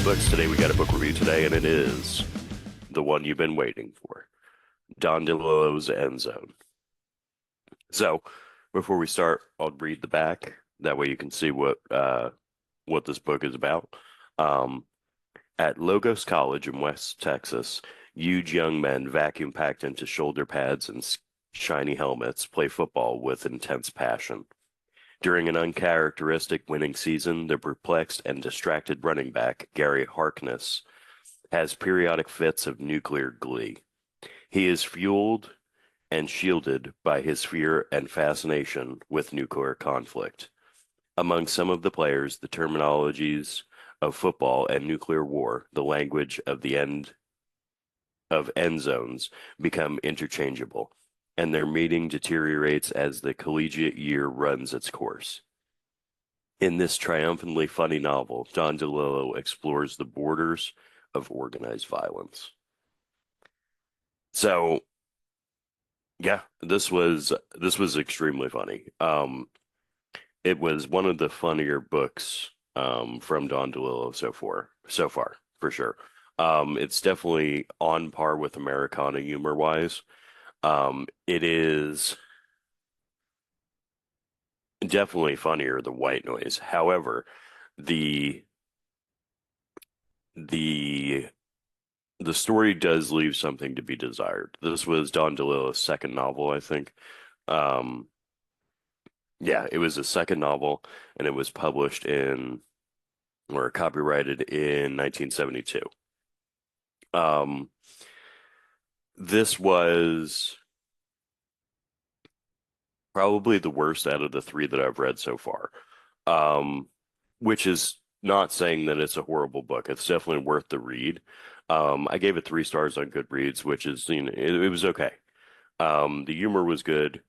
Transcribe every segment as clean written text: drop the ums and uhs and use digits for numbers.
Books. Today we got a book review today, and it is the one you've been waiting for, Don DeLillo's End Zone. So, before we start, I'll read the back. That way you can see what this book is about. Um, at Logos College in West Texas, huge young men, vacuum packed into shoulder pads and shiny helmets, play football with intense passion. During an uncharacteristic winning season, the perplexed and distracted running back, Gary Harkness, has periodic fits of nuclear glee. He is fueled and shielded by his fear and fascination with nuclear conflict. Among some of the players, the terminologies of football and nuclear war, the language of end zones, become interchangeable, and their meaning deteriorates as the collegiate year runs its course. In this triumphantly funny novel, Don DeLillo explores the borders of organized violence. So, yeah, this was extremely funny. It was one of the funnier books from Don DeLillo so far for sure. It's definitely on par with Americana humor wise. It is definitely funnier than White Noise. However, the the the story does leave something to be desired. This was Don DeLillo's second novel, I think. Um, yeah, it was a second novel, and it was published in or copyrighted in 1972. Um, this was probably the worst out of the three that I've read so far. Um, which is not saying that it's a horrible book. It's definitely worth the read. I gave it 3 stars on Goodreads, which is, it was okay. The humor was good.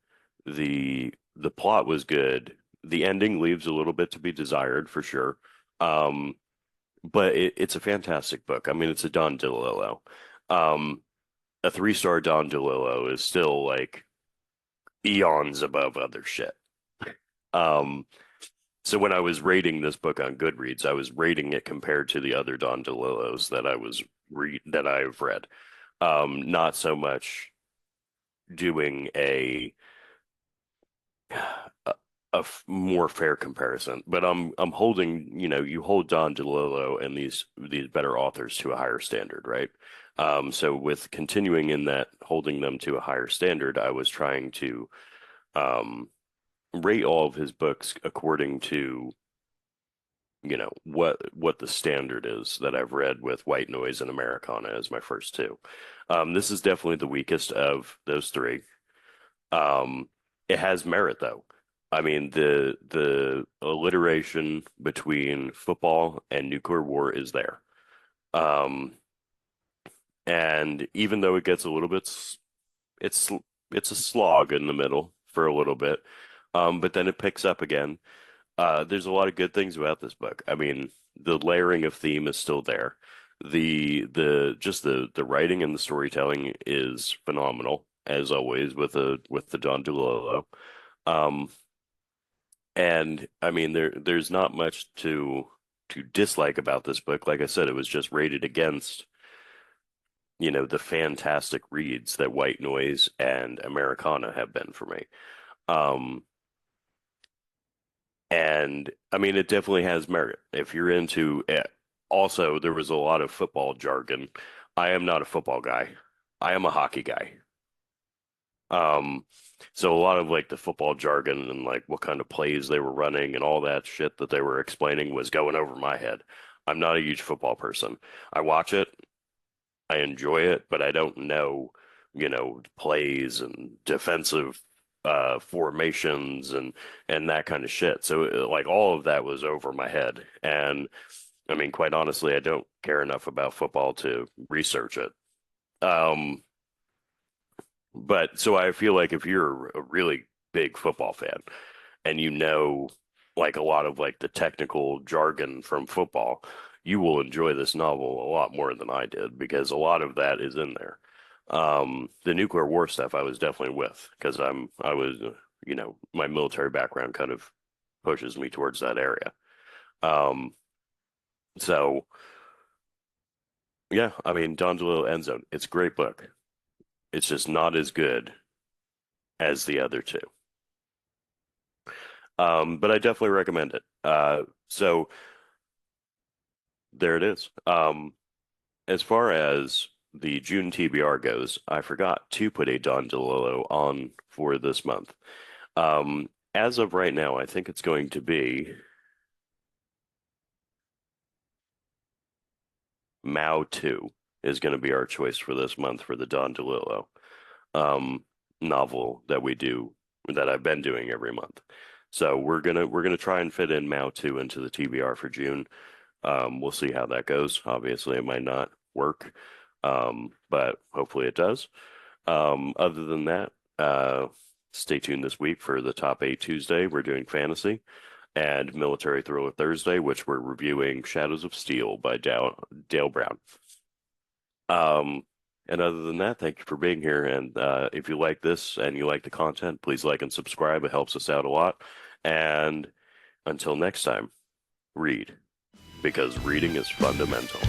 The plot was good. The ending leaves a little bit to be desired for sure. Um, but it's a fantastic book. I mean, it's a Don DeLillo. Um, a 3 star Don DeLillo is still like eons above other shit. Um, so when I was rating this book on Goodreads, I was rating it compared to the other Don DeLillos that I've read. Not so much doing a, more fair comparison, but I'm holding, you hold Don DeLillo and these better authors to a higher standard, right? So with continuing in that, holding them to a higher standard, I was trying to um, rate all of his books according to what the standard is that I've read with White Noise and Americana as my first two. This is definitely the weakest of those three. Um, it has merit though. I mean, the alliteration between football and nuclear war is there. Um, and even though it gets a little bit, it's it's a slog in the middle for a little bit, but then it picks up again. There's a lot of good things about this book. I mean, the layering of theme is still there. The writing and the storytelling is phenomenal, as always with the Don DeLillo. Um, and I mean there's not much to dislike about this book. Like I said, it was just rated against, the fantastic reads that White Noise and Americana have been for me. Um, And I mean, it definitely has merit. If you're into it. Also, there was a lot of football jargon. I am not a football guy. I am a hockey guy. Um, so a lot of like the football jargon and like what kind of plays they were running and all that shit that they were explaining was going over my head. I'm not a huge football person. I watch it, I enjoy it, but I don't know, plays and defensive formations and that kind of shit. So like all of that was over my head. And I mean, quite honestly, I don't care enough about football to research it. Um, but so I feel like if you're a really big football fan and like a lot of like the technical jargon from football, you will enjoy this novel a lot more than I did because a lot of that is in there. The nuclear war stuff I was definitely with because I was, my military background kind of pushes me towards that area. Um, so Yeah, I mean, Don DeLillo End Zone. It's a great book. It's just not as good as the other two. But I definitely recommend it. So there it is. As far as the June TBR goes, I forgot to put a Don DeLillo on for this month. As of right now, I think it's going to be Mao 2 is going to be our choice for this month for the Don DeLillo um, novel that we do that I've been doing every month. So we're gonna try and fit in Mao 2 into the TBR for June. We'll see how that goes. Obviously, it might not work, but hopefully it does. Other than that, stay tuned this week for the top 8 Tuesday. We're doing fantasy and military thriller Thursday, which we're reviewing Shadows of Steel by Dale Brown. Um, and other than that, thank you for being here. And if you like this and you like the content, please like and subscribe. It helps us out a lot. And until next time, read because reading is fundamental.